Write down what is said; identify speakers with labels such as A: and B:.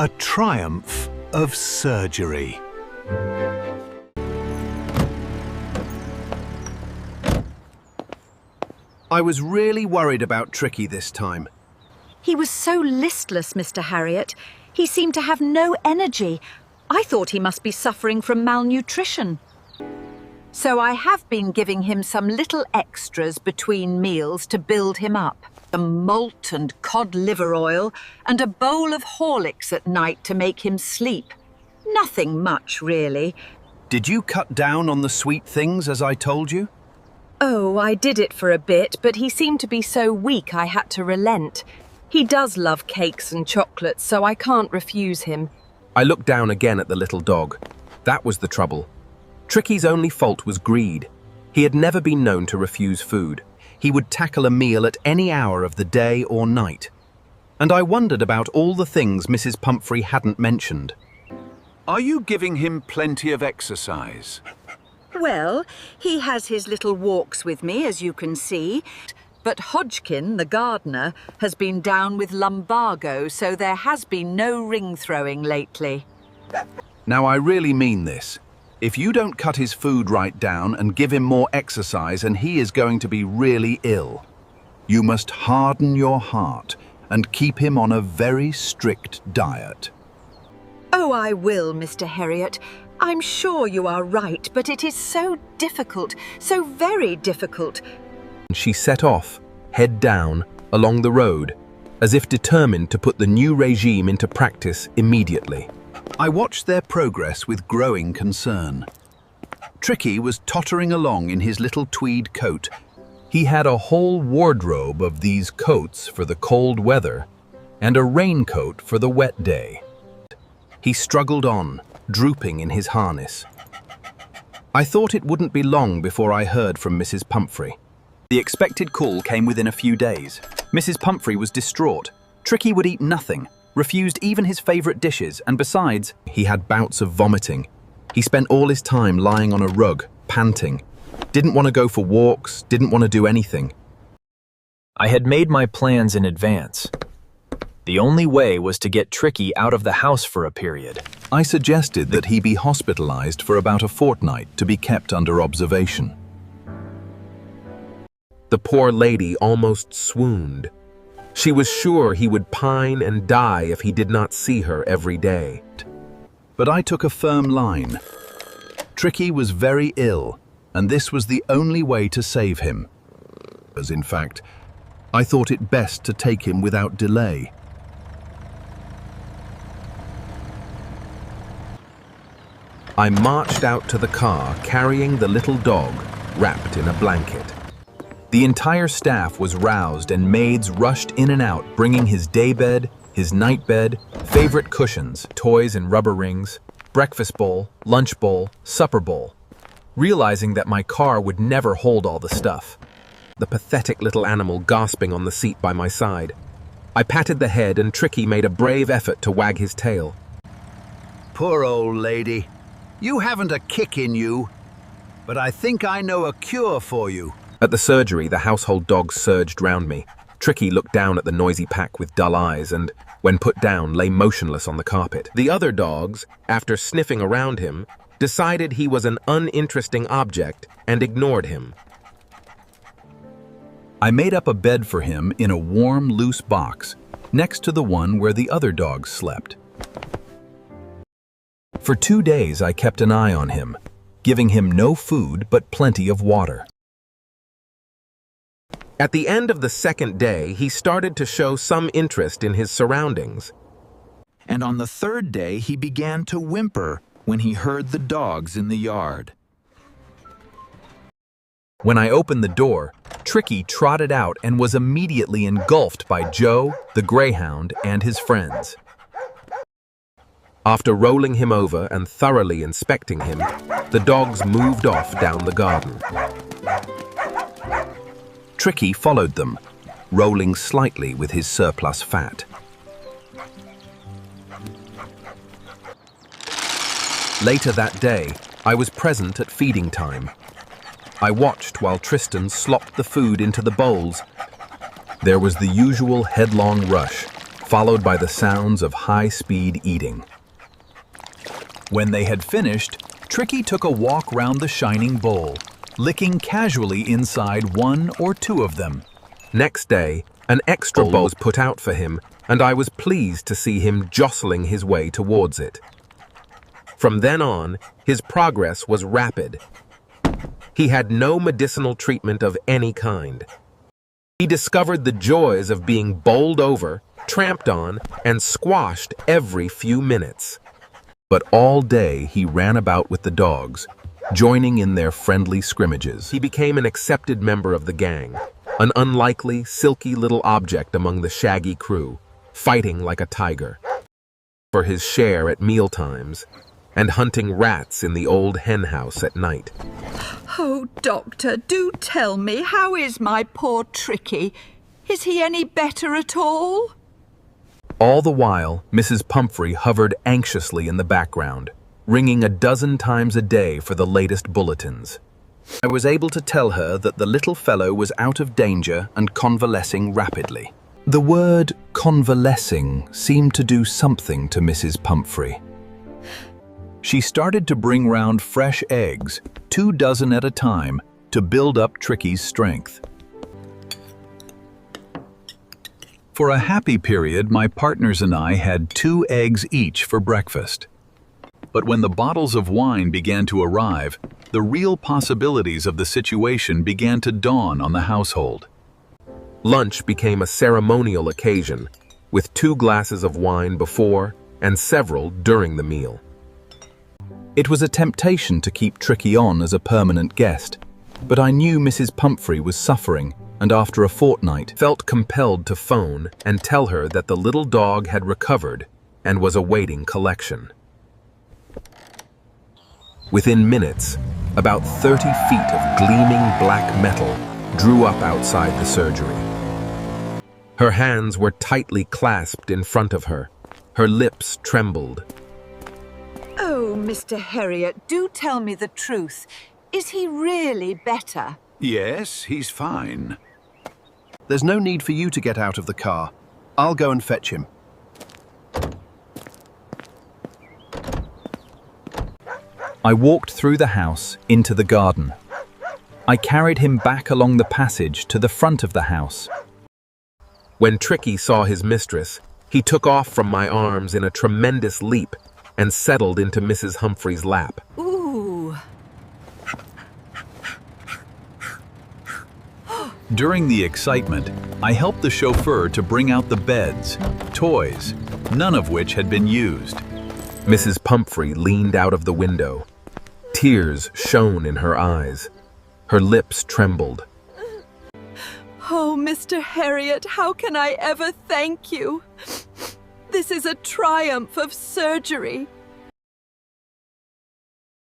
A: A triumph of surgery. I was really worried about Tricki this time.
B: He was so listless, Mr. Herriot. He seemed to have no energy. I thought he must be suffering from malnutrition. So I have been giving him some little extras between meals to build him up. Some malt and cod liver oil and a bowl of Horlicks at night to make him sleep. Nothing much, really.
A: Did you cut down on the sweet things as I told you?
B: Oh, I did it for a bit, but he seemed to be so weak I had to relent. He does love cakes and chocolates, so I can't refuse him.
C: I looked down again at the little dog. That was the trouble. Tricki's only fault was greed. He had never been known to refuse food. He would tackle a meal at any hour of the day or night. And I wondered about all the things Mrs. Pumphrey hadn't mentioned.
D: Are you giving him plenty of exercise?
B: Well, he has his little walks with me, as you can see. But Hodgkin, the gardener, has been down with lumbago, so there has been no ring throwing lately.
A: Now, I really mean this. If you don't cut his food right down and give him more exercise, and he is going to be really ill. You must harden your heart and keep him on a very strict diet.
B: Oh, I will, Mr. Herriot. I'm sure you are right, but it is so difficult, so very difficult.
C: She set off, head down, along the road, as if determined to put the new regime into practice immediately.
A: I watched their progress with growing concern. Tricki was tottering along in his little tweed coat.
C: He had a whole wardrobe of these coats for the cold weather and a raincoat for the wet day. He struggled on, drooping in his harness. I thought it wouldn't be long before I heard from Mrs. Pumphrey.
E: The expected call came within a few days. Mrs. Pumphrey was distraught. Tricki would eat nothing, refused even his favourite dishes, and besides,
C: he had bouts of vomiting. He spent all his time lying on a rug, panting. Didn't want to go for walks, didn't want to do anything.
F: I had made my plans in advance. The only way was to get Tricki out of the house for a period.
A: I suggested that he be hospitalized for about a fortnight to be kept under observation.
C: The poor lady almost swooned. She was sure he would pine and die if he did not see her every day.
A: But I took a firm line. Tricki was very ill, and this was the only way to save him. As in fact, I thought it best to take him without delay.
C: I marched out to the car carrying the little dog wrapped in a blanket. The entire staff was roused and maids rushed in and out, bringing his daybed, his nightbed, favorite cushions, toys and rubber rings, breakfast bowl, lunch bowl, supper bowl. Realizing that my car would never hold all the stuff. The pathetic little animal gasping on the seat by my side. I patted the head and Tricki made a brave effort to wag his tail.
A: Poor old lady. You haven't a kick in you, but I think I know a cure for you.
C: At the surgery, the household dogs surged round me. Tricki looked down at the noisy pack with dull eyes and, when put down, lay motionless on the carpet. The other dogs, after sniffing around him, decided he was an uninteresting object and ignored him.
A: I made up a bed for him in a warm, loose box, next to the one where the other dogs slept. For 2 days I kept an eye on him, giving him no food but plenty of water.
C: At the end of the second day, he started to show some interest in his surroundings.
G: And on the third day, he began to whimper when he heard the dogs in the yard.
C: When I opened the door, Tricki trotted out and was immediately engulfed by Joe, the greyhound, and his friends. After rolling him over and thoroughly inspecting him, the dogs moved off down the garden.
A: Tricki followed them, rolling slightly with his surplus fat.
C: Later that day, I was present at feeding time. I watched while Tristan slopped the food into the bowls. There was the usual headlong rush, followed by the sounds of high-speed eating.
E: When they had finished, Tricki took a walk round the shining bowl, licking casually inside one or two of them.
C: Next day, an extra bowl was put out for him, and I was pleased to see him jostling his way towards it. From then on, his progress was rapid. He had no medicinal treatment of any kind. He discovered the joys of being bowled over, tramped on, and squashed every few minutes.
A: But all day he ran about with the dogs, joining in their friendly scrimmages.
C: He became an accepted member of the gang, an unlikely, silky little object among the shaggy crew, fighting like a tiger. For his share at mealtimes, and hunting rats in the old hen house at night.
B: Oh, Doctor, do tell me, how is my poor Tricki? Is he any better at all?
A: All the while, Mrs. Pumphrey hovered anxiously in the background, ringing a dozen times a day for the latest bulletins. I was able to tell her that the little fellow was out of danger and convalescing rapidly. The word convalescing seemed to do something to Mrs. Pumphrey.
E: She started to bring round fresh eggs, 2 dozen at a time, to build up Tricki's strength. For a happy period, my partners and I had 2 eggs each for breakfast. But when the bottles of wine began to arrive, the real possibilities of the situation began to dawn on the household.
C: Lunch became a ceremonial occasion, with 2 glasses of wine before and several during the meal.
A: It was a temptation to keep Tricki on as a permanent guest, but I knew Mrs. Pumphrey was suffering, and after a fortnight
C: felt compelled to phone and tell her that the little dog had recovered and was awaiting collection. Within minutes, about 30 feet of gleaming black metal drew up outside the surgery. Her hands were tightly clasped in front of her. Her lips trembled.
B: Oh, Mr. Herriot, do tell me the truth. Is he really better?
D: Yes, he's fine.
A: There's no need for you to get out of the car. I'll go and fetch him.
E: I walked through the house into the garden. I carried him back along the passage to the front of the house.
C: When Tricki saw his mistress, he took off from my arms in a tremendous leap and settled into Mrs. Humphrey's lap.
B: Ooh.
E: During the excitement, I helped the chauffeur to bring out the beds, toys, none of which had been used.
C: Mrs. Pumphrey leaned out of the window. Tears shone in her eyes. Her lips trembled.
B: Oh, Mr. Herriot, how can I ever thank you? This is a triumph of surgery.